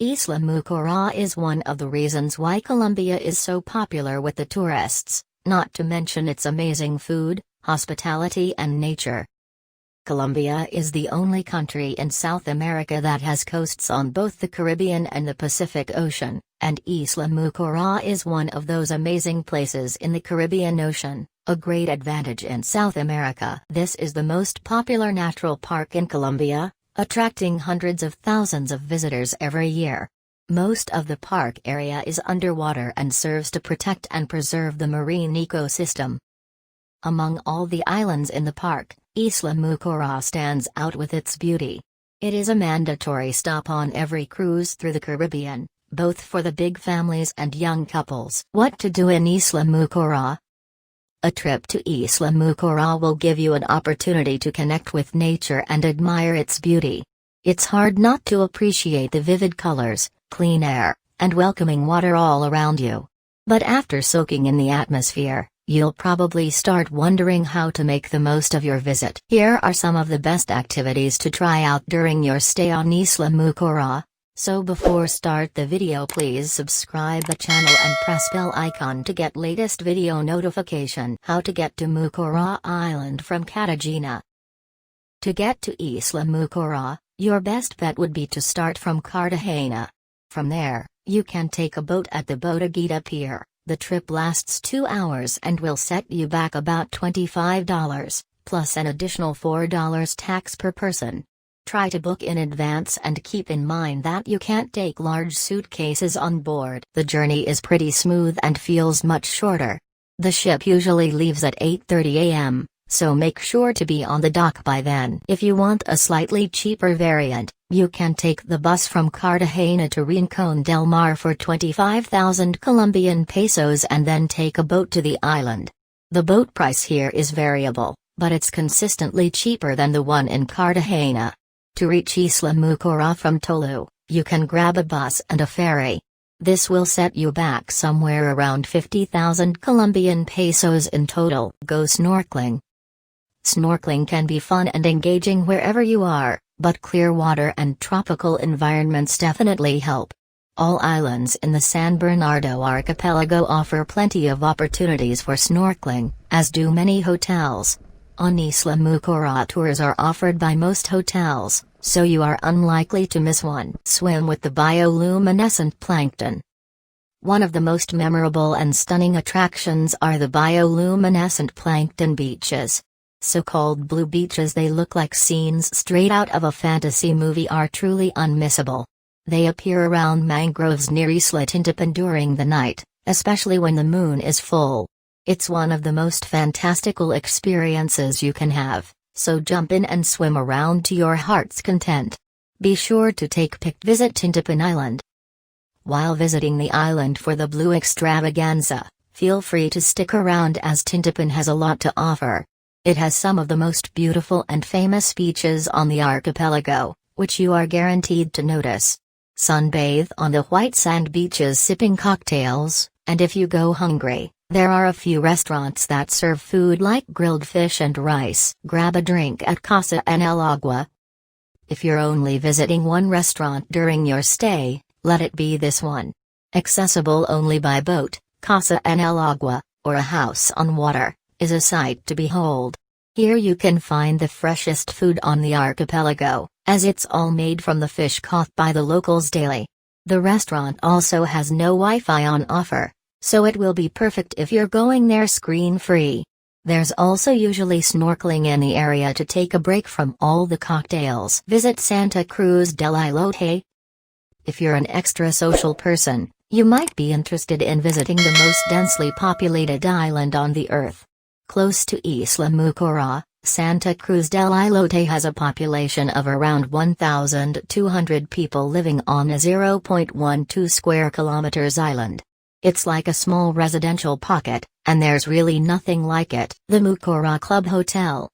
Isla Mucura is one of the reasons why Colombia is so popular with the tourists, not to mention its amazing food, hospitality and nature. Colombia is the only country in South America that has coasts on both the Caribbean and the Pacific Ocean, and Isla Mucura is one of those amazing places in the Caribbean Ocean, a great advantage in South America. This is the most popular natural park in Colombia, attracting hundreds of thousands of visitors every year. Most of the park area is underwater and serves to protect and preserve the marine ecosystem. Among all the islands in the park, Isla Mucura stands out with its beauty. It is a mandatory stop on every cruise through the Caribbean, both for the big families and young couples. What to do in Isla Mucura? A trip to Isla Mucura will give you an opportunity to connect with nature and admire its beauty. It's hard not to appreciate the vivid colors, clean air, and welcoming water all around you. But after soaking in the atmosphere, you'll probably start wondering how to make the most of your visit. Here are some of the best activities to try out during your stay on Isla Mucura. So before start the video, please subscribe the channel and press bell icon to get latest video notification. How to get to Mucura Island from Cartagena. To get to Isla Mucura, your best bet would be to start from Cartagena. From there, you can take a boat at the Bodeguita Pier. The trip lasts 2 hours and will set you back about $25, plus an additional $4 tax per person. Try to book in advance and keep in mind that you can't take large suitcases on board. The journey is pretty smooth and feels much shorter. The ship usually leaves at 8:30 a.m., so make sure to be on the dock by then. If you want a slightly cheaper variant, you can take the bus from Cartagena to Rincón del Mar for 25,000 Colombian pesos and then take a boat to the island. The boat price here is variable, but it's consistently cheaper than the one in Cartagena. To reach Isla Mucura from Tolu, you can grab a bus and a ferry. This will set you back somewhere around 50,000 Colombian pesos in total. Go snorkeling. Snorkeling can be fun and engaging wherever you are, but clear water and tropical environments definitely help. All islands in the San Bernardo archipelago offer plenty of opportunities for snorkeling, as do many hotels. On Isla Mucura, tours are offered by most hotels, so you are unlikely to miss one. Swim with the bioluminescent plankton. One of the most memorable and stunning attractions are the bioluminescent plankton beaches. So-called blue beaches, they look like scenes straight out of a fantasy movie, are truly unmissable. They appear around mangroves near Isla Tintipan during the night, especially when the moon is full. It's one of the most fantastical experiences you can have, so jump in and swim around to your heart's content. Be sure to take pic. Visit Tintipan Island. While visiting the island for the Blue Extravaganza, feel free to stick around as Tintipan has a lot to offer. It has some of the most beautiful and famous beaches on the archipelago, which you are guaranteed to notice. Sunbathe on the white sand beaches sipping cocktails, and if you go hungry, there are a few restaurants that serve food like grilled fish and rice. Grab a drink at Casa en el Agua. If you're only visiting one restaurant during your stay, let it be this one. Accessible only by boat, Casa en el Agua, or a house on water, is a sight to behold. Here you can find the freshest food on the archipelago, as it's all made from the fish caught by the locals daily. The restaurant also has no Wi-Fi on offer, so it will be perfect if you're going there screen-free. There's also usually snorkeling in the area to take a break from all the cocktails. Visit Santa Cruz del Islote. If you're an extra social person, you might be interested in visiting the most densely populated island on the earth. Close to Isla Mucura, Santa Cruz del Islote has a population of around 1,200 people living on a 0.12 square kilometers island. It's like a small residential pocket, and there's really nothing like it. The Mucura Club Hotel.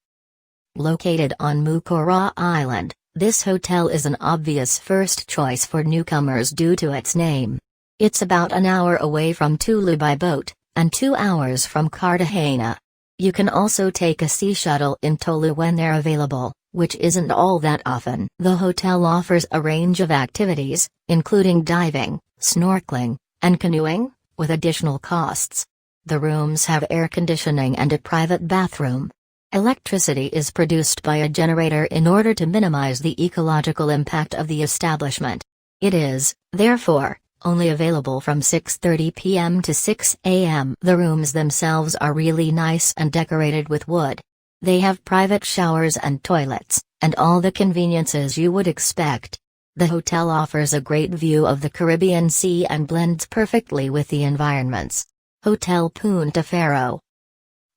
Located on Mucura Island, this hotel is an obvious first choice for newcomers due to its name. It's about an hour away from Tulu by boat, and 2 hours from Cartagena. You can also take a sea shuttle in Tolu when they're available, which isn't all that often. The hotel offers a range of activities, including diving, snorkeling, and canoeing, with additional costs. The rooms have air conditioning and a private bathroom. Electricity is produced by a generator in order to minimize the ecological impact of the establishment. It is, therefore, only available from 6:30 p.m. to 6 a.m. The rooms themselves are really nice and decorated with wood. They have private showers and toilets, and all the conveniences you would expect. The hotel offers a great view of the Caribbean Sea and blends perfectly with the environments. Hotel Punta Faro.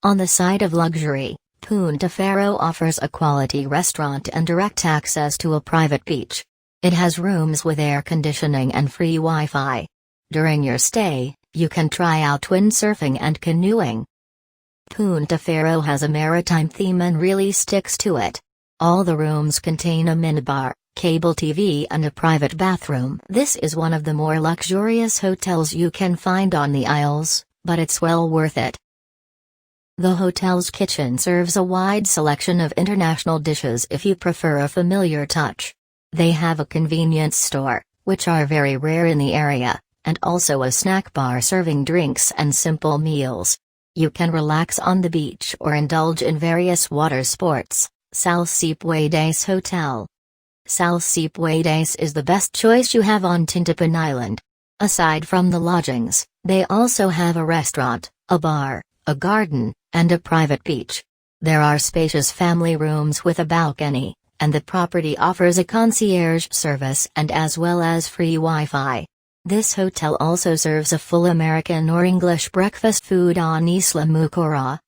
On the side of luxury, Punta Faro offers a quality restaurant and direct access to a private beach. It has rooms with air conditioning and free Wi-Fi. During your stay, you can try out windsurfing and canoeing. Punta Faro has a maritime theme and really sticks to it. All the rooms contain a minibar, cable TV and a private bathroom. This is one of the more luxurious hotels you can find on the Isles, but it's well worth it. The hotel's kitchen serves a wide selection of international dishes if you prefer a familiar touch. They have a convenience store, which are very rare in the area, and also a snack bar serving drinks and simple meals. You can relax on the beach or indulge in various water sports. Salsipuedes Hotel. Salsipuedes is the best choice you have on Tintipan Island. Aside from the lodgings, they also have a restaurant, a bar, a garden, and a private beach. There are spacious family rooms with a balcony, and the property offers a concierge service and as well as free Wi-Fi. This hotel also serves a full American or English breakfast food on Isla Mucura.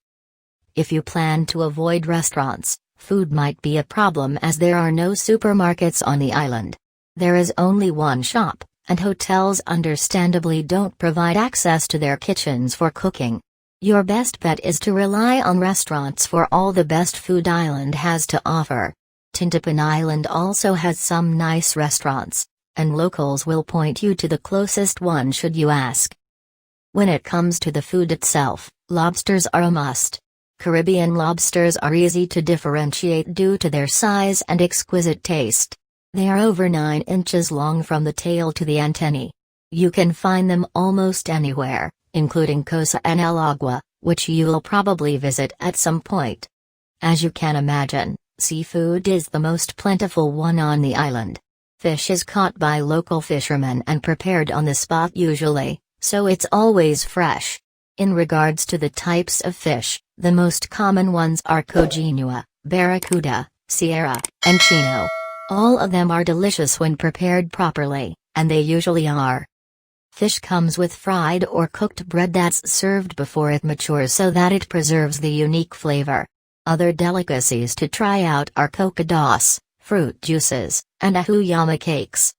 If you plan to avoid restaurants, food might be a problem as there are no supermarkets on the island. There is only one shop, and hotels understandably don't provide access to their kitchens for cooking. Your best bet is to rely on restaurants for all the best food island has to offer. Tintipan Island also has some nice restaurants, and locals will point you to the closest one should you ask. When it comes to the food itself, lobsters are a must. Caribbean lobsters are easy to differentiate due to their size and exquisite taste. They are over 9 inches long from the tail to the antennae. You can find them almost anywhere, including Cosa and El Agua, which you'll probably visit at some point. As you can imagine, seafood is the most plentiful one on the island. Fish is caught by local fishermen and prepared on the spot usually, so it's always fresh. In regards to the types of fish, the most common ones are coginua, barracuda, sierra, and chino. All of them are delicious when prepared properly, and they usually are. Fish comes with fried or cooked bread that's served before it matures so that it preserves the unique flavor. Other delicacies to try out are cocodas, fruit juices, and ahuyama cakes.